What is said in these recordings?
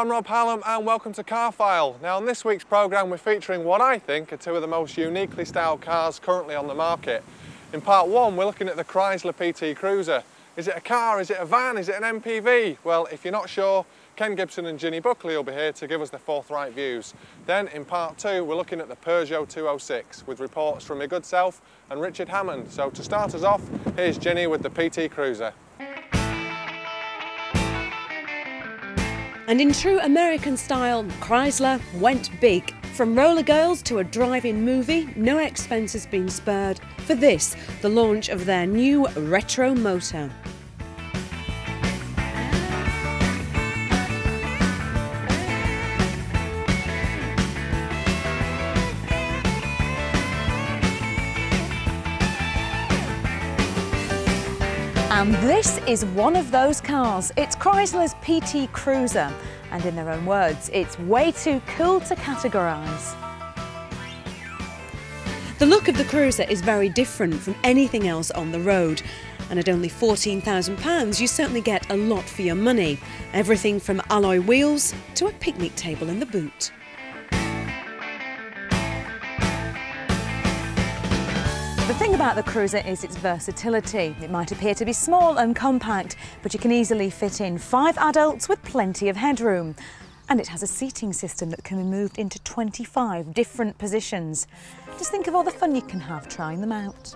I'm Rob Hallam and welcome to Car File. Now on this week's programme we're featuring what I think are two of the most uniquely styled cars currently on the market. In part one we're looking at the Chrysler PT Cruiser. Is it a car, is it a van, is it an MPV? Well, if you're not sure, Ken Gibson and Ginny Buckley will be here to give us the forthright views. Then in part two we're looking at the Peugeot 206 with reports from my good self and Richard Hammond. So to start us off, here's Ginny with the PT Cruiser. And in true American style, Chrysler went big. From roller girls to a drive-in movie, no expense has been spared for this, the launch of their new retro motor. And this is one of those cars. It's Chrysler's PT Cruiser. And in their own words, it's way too cool to categorise. The look of the Cruiser is very different from anything else on the road. And at only £14,000, you certainly get a lot for your money. Everything from alloy wheels to a picnic table in the boot. The thing about the Cruiser is its versatility. It might appear to be small and compact, but you can easily fit in 5 adults with plenty of headroom. And it has a seating system that can be moved into 25 different positions. Just think of all the fun you can have trying them out.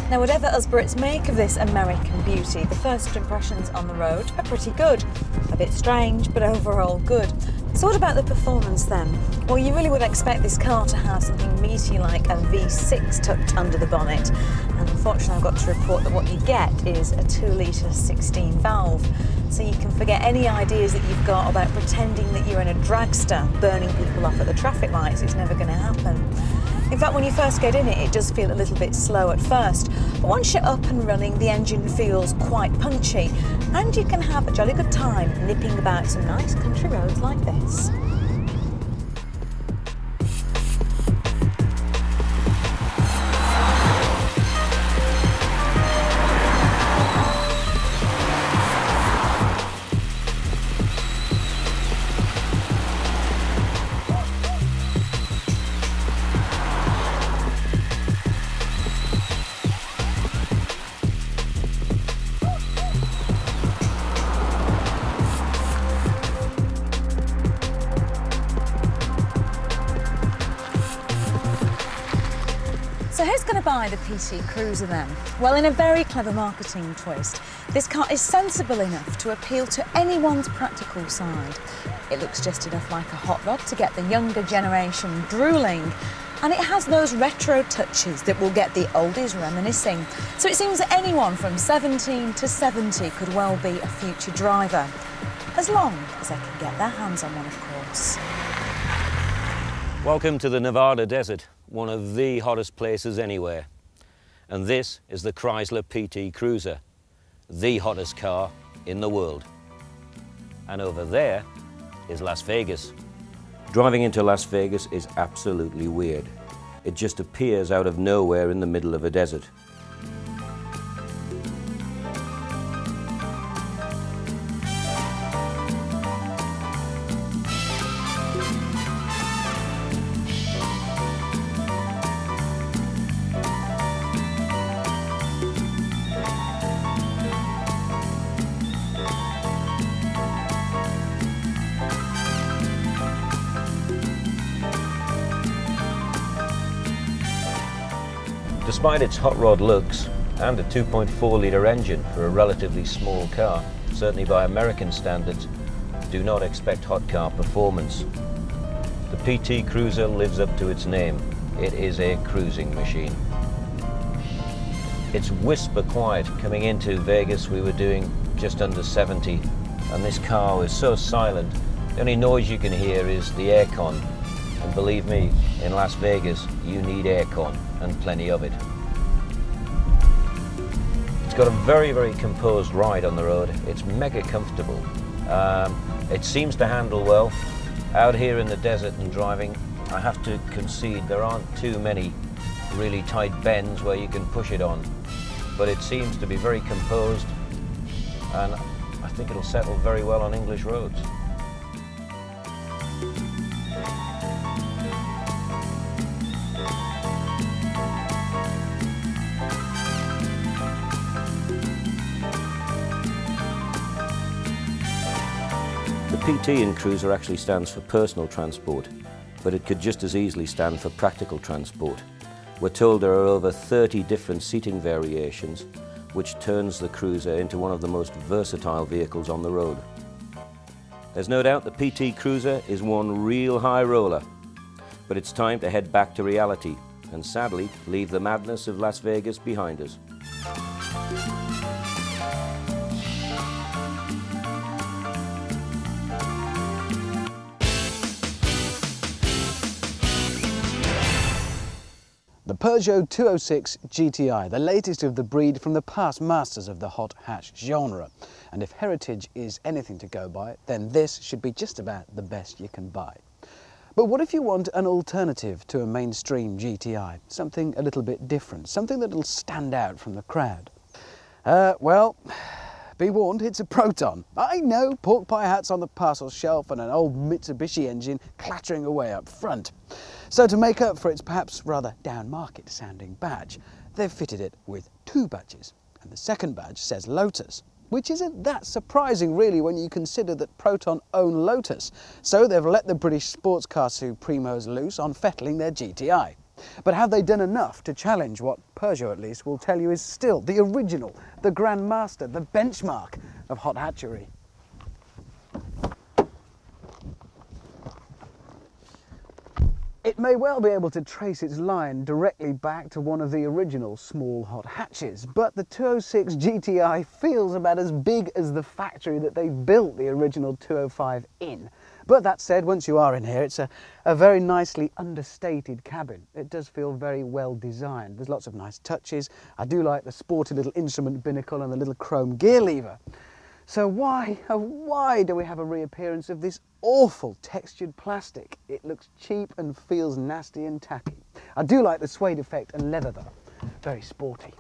Now, whatever us Brits make of this American beauty, the first impressions on the road are pretty good. A bit strange, but overall good. So what about the performance then? Well, you really would expect this car to have something meaty like a V6 tucked under the bonnet. And unfortunately, I've got to report that what you get is a 2-litre 16 valve. So you can forget any ideas that you've got about pretending that you're in a dragster burning people off at the traffic lights. It's never going to happen. In fact, when you first get in it, it does feel a little bit slow at first, but once you're up and running, the engine feels quite punchy, and you can have a jolly good time nipping about some nice country roads like this. So who's going to buy the PT Cruiser then? Well, in a very clever marketing twist, this car is sensible enough to appeal to anyone's practical side. It looks just enough like a hot rod to get the younger generation drooling, and it has those retro touches that will get the oldies reminiscing. So it seems that anyone from 17 to 70 could well be a future driver, as long as they can get their hands on one, of course. Welcome to the Nevada desert, one of the hottest places anywhere. And this is the Chrysler PT Cruiser, the hottest car in the world. And over there is Las Vegas. Driving into Las Vegas is absolutely weird. It just appears out of nowhere in the middle of a desert. Despite its hot rod looks and a 2.4-litre engine for a relatively small car, certainly by American standards, do not expect hot car performance. The PT Cruiser lives up to its name. It is a cruising machine. It's whisper quiet. Coming into Vegas we were doing just under 70 and this car was so silent. The only noise you can hear is the aircon. And believe me, in Las Vegas, you need aircon, and plenty of it. It's got a very, very composed ride on the road. It's mega comfortable. It seems to handle well. Out here in the desert and driving, I have to concede there aren't too many really tight bends where you can push it on. But it seems to be very composed, and I think it'll settle very well on English roads. The PT in Cruiser actually stands for personal transport, but it could just as easily stand for practical transport. We're told there are over 30 different seating variations, which turns the Cruiser into one of the most versatile vehicles on the road. There's no doubt the PT Cruiser is one real high roller, but it's time to head back to reality and sadly leave the madness of Las Vegas behind us. The Peugeot 206 GTi, the latest of the breed from the past masters of the hot hatch genre. And if heritage is anything to go by, then this should be just about the best you can buy. But what if you want an alternative to a mainstream GTi? Something a little bit different, something that'll stand out from the crowd? Well, be warned, it's a Proton. I know, pork pie hats on the parcel shelf and an old Mitsubishi engine clattering away up front. So to make up for its perhaps rather down-market sounding badge, they've fitted it with two badges. And the second badge says Lotus, which isn't that surprising really when you consider that Proton own Lotus. So they've let the British sports car supremos loose on fettling their GTi. But have they done enough to challenge what Peugeot at least will tell you is still the original, the grandmaster, the benchmark of hot hatchery? It may well be able to trace its line directly back to one of the original small hot hatches, but the 206 GTi feels about as big as the factory that they built the original 205 in. But that said, once you are in here, it's a very nicely understated cabin. It does feel very well designed. There's lots of nice touches. I do like the sporty little instrument binnacle and the little chrome gear lever. So why, oh why do we have a reappearance of this awful textured plastic? It looks cheap and feels nasty and tacky. I do like the suede effect and leather though. Very sporty.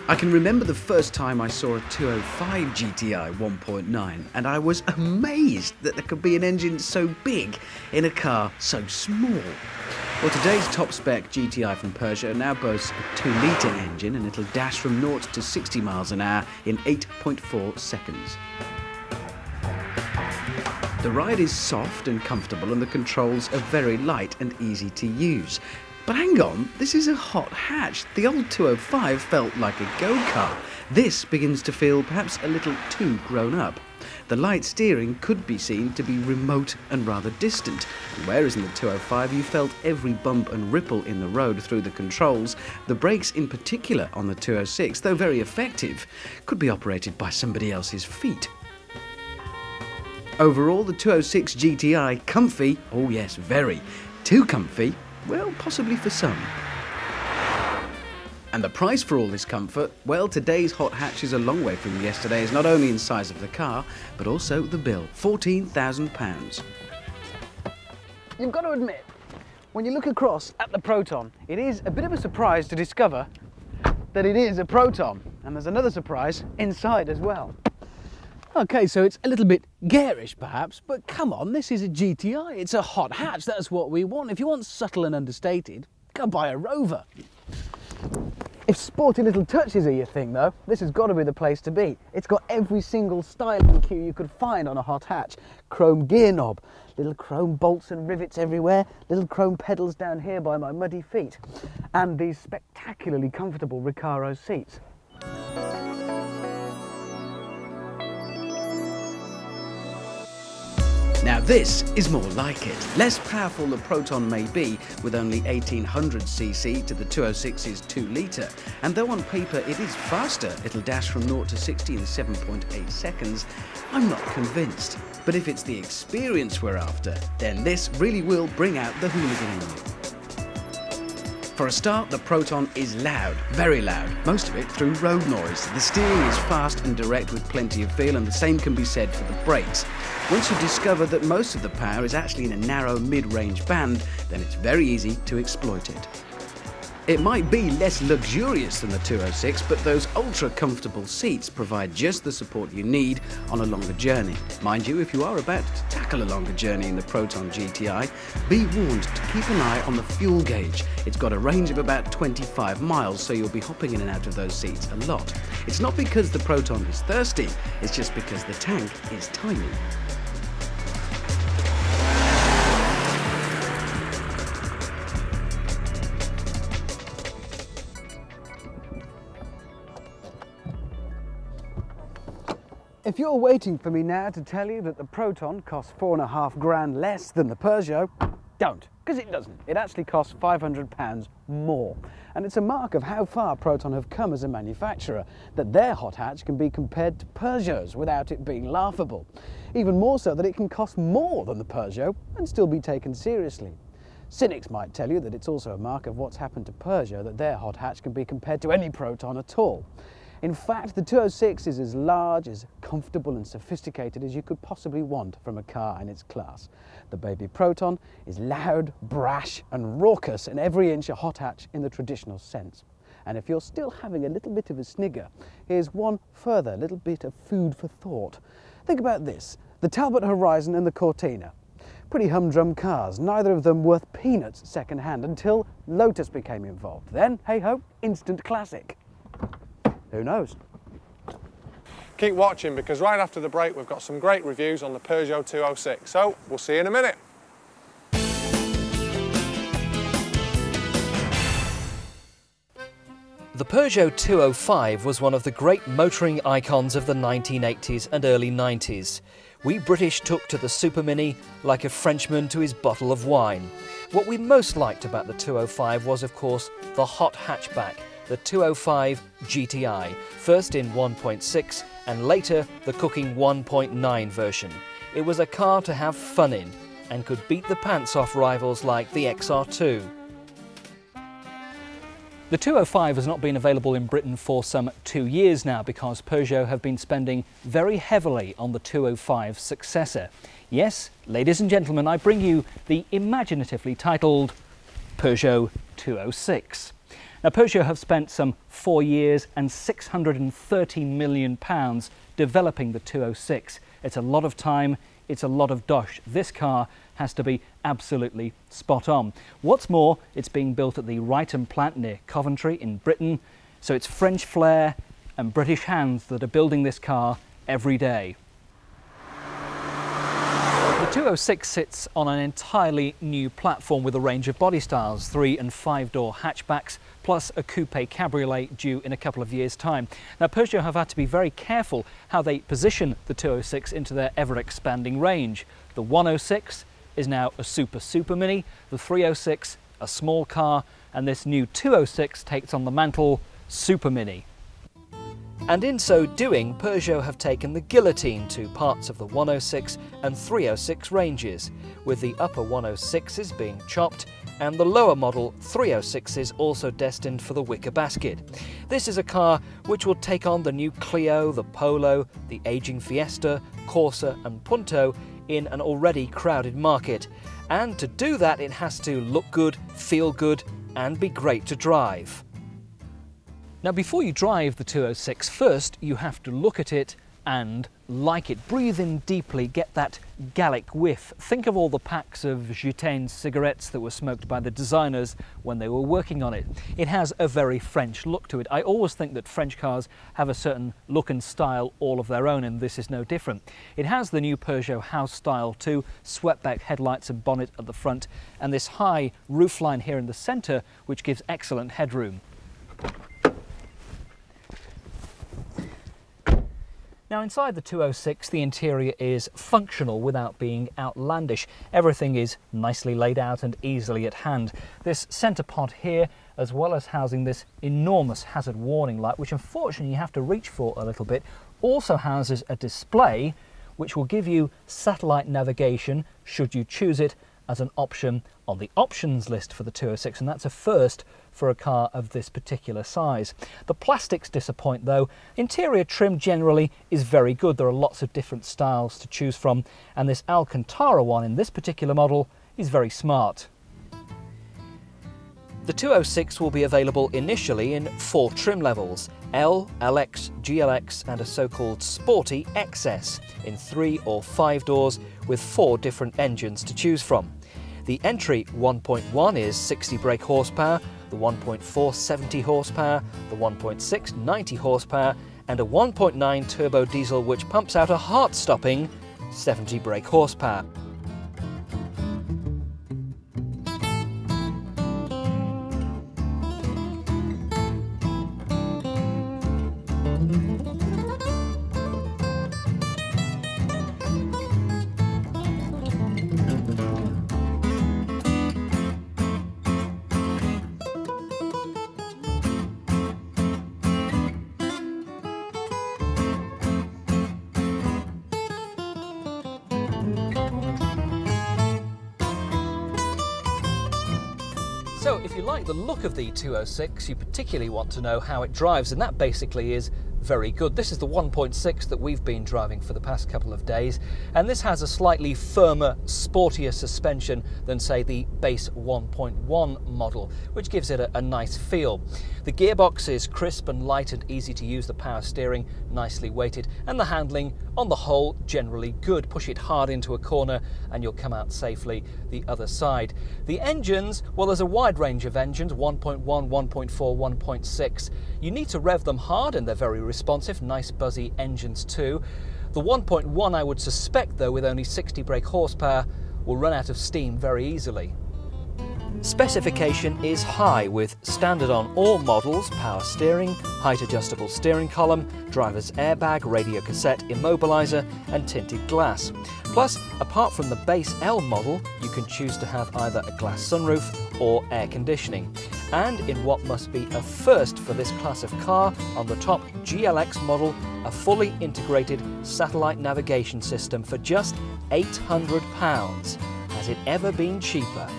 I can remember the first time I saw a 205 GTi 1.9 and I was amazed that there could be an engine so big in a car so small. Well, today's top spec GTi from Peugeot now boasts a 2-litre engine and it'll dash from 0 to 60 miles an hour in 8.4 seconds. The ride is soft and comfortable and the controls are very light and easy to use. But hang on, this is a hot hatch. The old 205 felt like a go-kart. This begins to feel perhaps a little too grown up. The light steering could be seen to be remote and rather distant, and whereas in the 205 you felt every bump and ripple in the road through the controls, the brakes in particular on the 206, though very effective, could be operated by somebody else's feet. Overall, the 206 GTi, comfy, oh yes, very. Too comfy, well, possibly for some. And the price for all this comfort? Well, today's hot hatch is a long way from yesterday's, not only in size of the car, but also the bill, £14,000. You've got to admit, when you look across at the Proton, it is a bit of a surprise to discover that it is a Proton. And there's another surprise inside as well. Okay, so it's a little bit garish perhaps, but come on, this is a GTi. It's a hot hatch, that's what we want. If you want subtle and understated, go buy a Rover. If sporty little touches are your thing though, this has got to be the place to be. It's got every single styling cue you could find on a hot hatch. Chrome gear knob, little chrome bolts and rivets everywhere, little chrome pedals down here by my muddy feet, and these spectacularly comfortable Recaro seats. Now this is more like it. Less powerful the Proton may be, with only 1800cc to the 206's 2-litre, and though on paper it is faster, it'll dash from 0 to 60 in 7.8 seconds, I'm not convinced. But if it's the experience we're after, then this really will bring out the hooligan in you. For a start, the Proton is loud, very loud, most of it through road noise. The steering is fast and direct with plenty of feel, and the same can be said for the brakes. Once you discover that most of the power is actually in a narrow mid-range band, then it's very easy to exploit it. It might be less luxurious than the 206, but those ultra-comfortable seats provide just the support you need on a longer journey. Mind you, if you are about to tackle a longer journey in the Proton GTi, be warned to keep an eye on the fuel gauge. It's got a range of about 25 miles, so you'll be hopping in and out of those seats a lot. It's not because the Proton is thirsty, it's just because the tank is tiny. If you're waiting for me now to tell you that the Proton costs £4.5 grand less than the Peugeot, don't, because it doesn't. It actually costs £500 more. And it's a mark of how far Proton have come as a manufacturer, that their hot hatch can be compared to Peugeot's without it being laughable. Even more so that it can cost more than the Peugeot and still be taken seriously. Cynics might tell you that it's also a mark of what's happened to Peugeot, that their hot hatch can be compared to any Proton at all. In fact, the 206 is as large, as comfortable and sophisticated as you could possibly want from a car in its class. The baby Proton is loud, brash and raucous in every inch a hot hatch in the traditional sense. And if you're still having a little bit of a snigger, here's one further little bit of food for thought. Think about this, the Talbot Horizon and the Cortina. Pretty humdrum cars, neither of them worth peanuts second hand until Lotus became involved. Then, hey-ho, instant classic. Who knows? Keep watching, because right after the break we've got some great reviews on the Peugeot 206, so we'll see you in a minute. The Peugeot 205 was one of the great motoring icons of the 1980s and early 90s. We British took to the Super Mini like a Frenchman to his bottle of wine. What we most liked about the 205 was, of course, the hot hatchback, the 205 GTi, first in 1.6 and later the cooking 1.9 version. It was a car to have fun in and could beat the pants off rivals like the XR2. The 205 has not been available in Britain for some 2 years now because Peugeot have been spending very heavily on the 205's successor. Yes, ladies and gentlemen, I bring you the imaginatively titled Peugeot 206. Now, Peugeot have spent some 4 years and £630 million developing the 206. It's a lot of time, it's a lot of dosh. This car has to be absolutely spot on. What's more, it's being built at the Wrighton plant near Coventry in Britain, so it's French flair and British hands that are building this car every day. The 206 sits on an entirely new platform with a range of body styles, 3- and 5-door hatchbacks, plus a coupe cabriolet due in a couple of years' time. Now, Peugeot have had to be very careful how they position the 206 into their ever-expanding range. The 106 is now a super mini, the 306 a small car, and this new 206 takes on the mantle super mini. And in so doing, Peugeot have taken the guillotine to parts of the 106 and 306 ranges, with the upper 106s being chopped and the lower model 306s also destined for the wicker basket. This is a car which will take on the new Clio, the Polo, the aging Fiesta, Corsa and Punto in an already crowded market. And to do that, it has to look good, feel good and be great to drive. Now, before you drive the 206, first you have to look at it and like it. Breathe in deeply, get that Gallic whiff. Think of all the packs of Gitane cigarettes that were smoked by the designers when they were working on it. It has a very French look to it. I always think that French cars have a certain look and style all of their own, and this is no different. It has the new Peugeot house style too, swept-back headlights and bonnet at the front, and this high roofline here in the centre, which gives excellent headroom. Now, inside the 206, the interior is functional without being outlandish. Everything is nicely laid out and easily at hand. This centre pod here, as well as housing this enormous hazard warning light, which unfortunately you have to reach for a little bit, also houses a display which will give you satellite navigation, should you choose it, as an option on the options list for the 206, and that's a first for a car of this particular size. The plastics disappoint though. Interior trim generally is very good. There are lots of different styles to choose from, and this Alcantara one in this particular model is very smart. The 206 will be available initially in 4 trim levels: L, LX, GLX and a so-called Sporty XS in 3 or 5 doors with 4 different engines to choose from. The entry 1.1 is 60 brake horsepower, the 1.4 70 horsepower, the 1.6 90 horsepower and a 1.9 turbo diesel which pumps out a heart-stopping 70 brake horsepower. So if you like the look of the 206, you particularly want to know how it drives, and that basically is very good. This is the 1.6 that we've been driving for the past couple of days, and this has a slightly firmer, sportier suspension than, say, the base 1.1 model, which gives it a nice feel. The gearbox is crisp and light and easy to use, the power steering nicely weighted, and the handling, on the whole, generally good. Push it hard into a corner and you'll come out safely the other side. The engines, well, there's a wide range of engines, 1.1, 1.4, 1.6. You need to rev them hard and they're very responsive, nice buzzy engines too. The 1.1, I would suspect though, with only 60 brake horsepower, will run out of steam very easily. Specification is high with standard on all models, power steering, height adjustable steering column, driver's airbag, radio cassette, immobiliser and tinted glass. Plus, apart from the base L model, you can choose to have either a glass sunroof or air conditioning. And in what must be a first for this class of car, on the top GLX model, a fully integrated satellite navigation system for just £800. Has it ever been cheaper?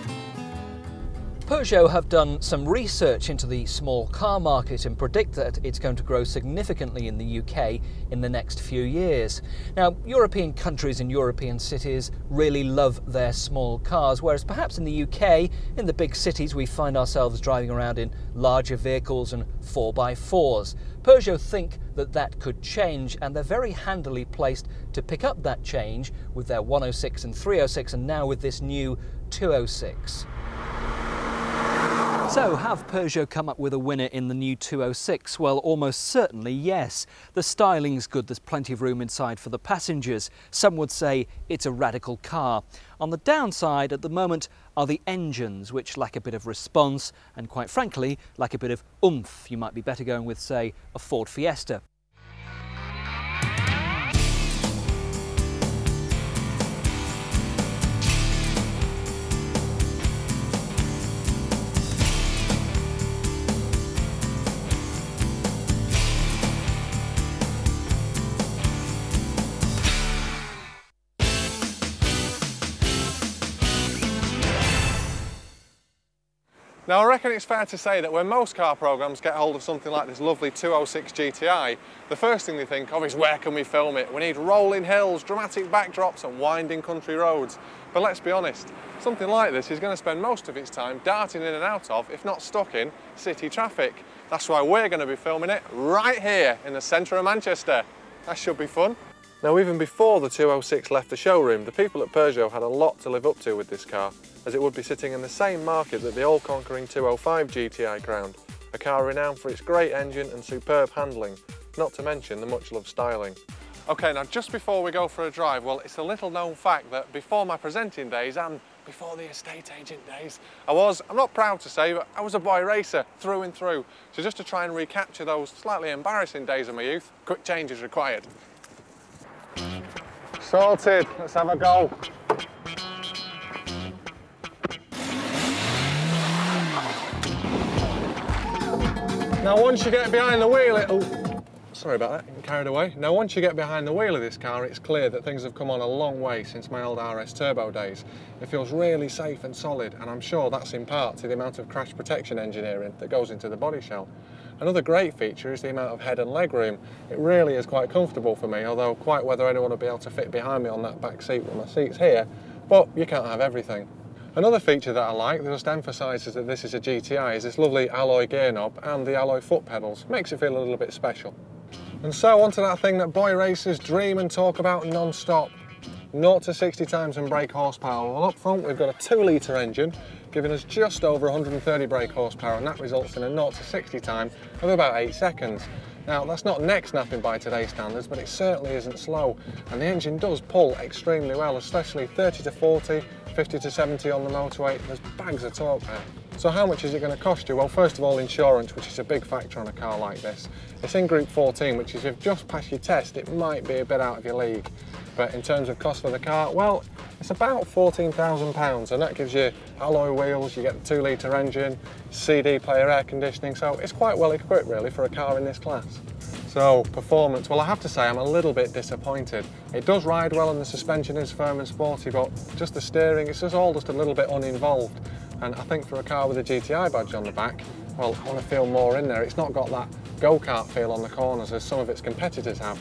Peugeot have done some research into the small car market and predict that it's going to grow significantly in the UK in the next few years. Now, European countries and European cities really love their small cars, whereas perhaps in the UK, in the big cities, we find ourselves driving around in larger vehicles and 4x4s. Peugeot think that that could change, and they're very handily placed to pick up that change with their 106 and 306 and now with this new 206. So, have Peugeot come up with a winner in the new 206? Well, almost certainly yes. The styling's good, there's plenty of room inside for the passengers. Some would say it's a radical car. On the downside at the moment are the engines, which lack a bit of response and, quite frankly, lack a bit of oomph. You might be better going with, say, a Ford Fiesta. Now I reckon it's fair to say that when most car programmes get hold of something like this lovely 206 GTi, the first thing they think of is where can we film it? We need rolling hills, dramatic backdrops and winding country roads. But let's be honest, something like this is going to spend most of its time darting in and out of, if not stuck in, city traffic. That's why we're going to be filming it right here in the centre of Manchester. That should be fun. Now, even before the 206 left the showroom, the people at Peugeot had a lot to live up to with this car, as it would be sitting in the same market that the all-conquering 205 GTi crowned, a car renowned for its great engine and superb handling, not to mention the much-loved styling. OK, now just before we go for a drive, well, it's a little-known fact that before my presenting days and before the estate agent days, I'm not proud to say, but I was a boy racer through and through. So just to try and recapture those slightly embarrassing days of my youth, quick change is required. Sorted, let's have a go. Now once you get behind the wheel, sorry about that, getting carried away. Now once you get behind the wheel of this car, it's clear that things have come on a long way since my old RS Turbo days. It feels really safe and solid, and I'm sure that's in part to the amount of crash protection engineering that goes into the body shell. Another great feature is the amount of head and leg room. It really is quite comfortable for me, although quite whether anyone will be able to fit behind me on that back seat with my seats here, but you can't have everything. Another feature that I like that just emphasises that this is a GTI is this lovely alloy gear knob and the alloy foot pedals. Makes it feel a little bit special. And so onto that thing that boy racers dream and talk about non-stop. 0 to 60 times in brake horsepower. Well, up front we've got a 2-litre engine giving us just over 130 brake horsepower, and that results in a 0 to 60 time of about 8 seconds. Now that's not neck snapping by today's standards, but it certainly isn't slow, and the engine does pull extremely well, especially 30 to 40, 50 to 70 on the motorway. There's bags of torque there. So how much is it going to cost you? Well, first of all, insurance, which is a big factor on a car like this. It's in Group 14, which is if you've just passed your test, it might be a bit out of your league. But in terms of cost for the car, well, it's about £14,000, and that gives you alloy wheels, you get the 2-litre engine, CD player, air conditioning, so it's quite well equipped really for a car in this class. So, performance, well I have to say I'm a little bit disappointed. It does ride well and the suspension is firm and sporty, but just the steering, it's just all just a little bit uninvolved. And I think for a car with a GTI badge on the back, well, I want to feel more in there. It's not got that go-kart feel on the corners as some of its competitors have.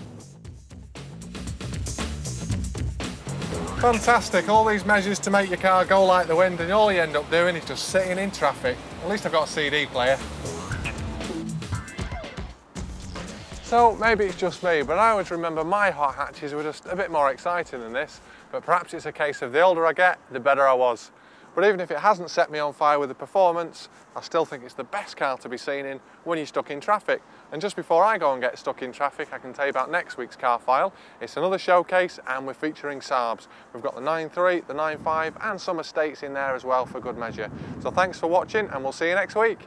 Fantastic, all these measures to make your car go like the wind, and all you end up doing is just sitting in traffic. At least I've got a CD player. So maybe it's just me, but I always remember my hot hatches were just a bit more exciting than this, but perhaps it's a case of the older I get, the better I was. But even if it hasn't set me on fire with the performance, I still think it's the best car to be seen in when you're stuck in traffic. And just before I go and get stuck in traffic, I can tell you about next week's car file. It's another showcase and we're featuring Saabs. We've got the 9.3, the 9.5 and some estates in there as well for good measure. So thanks for watching and we'll see you next week.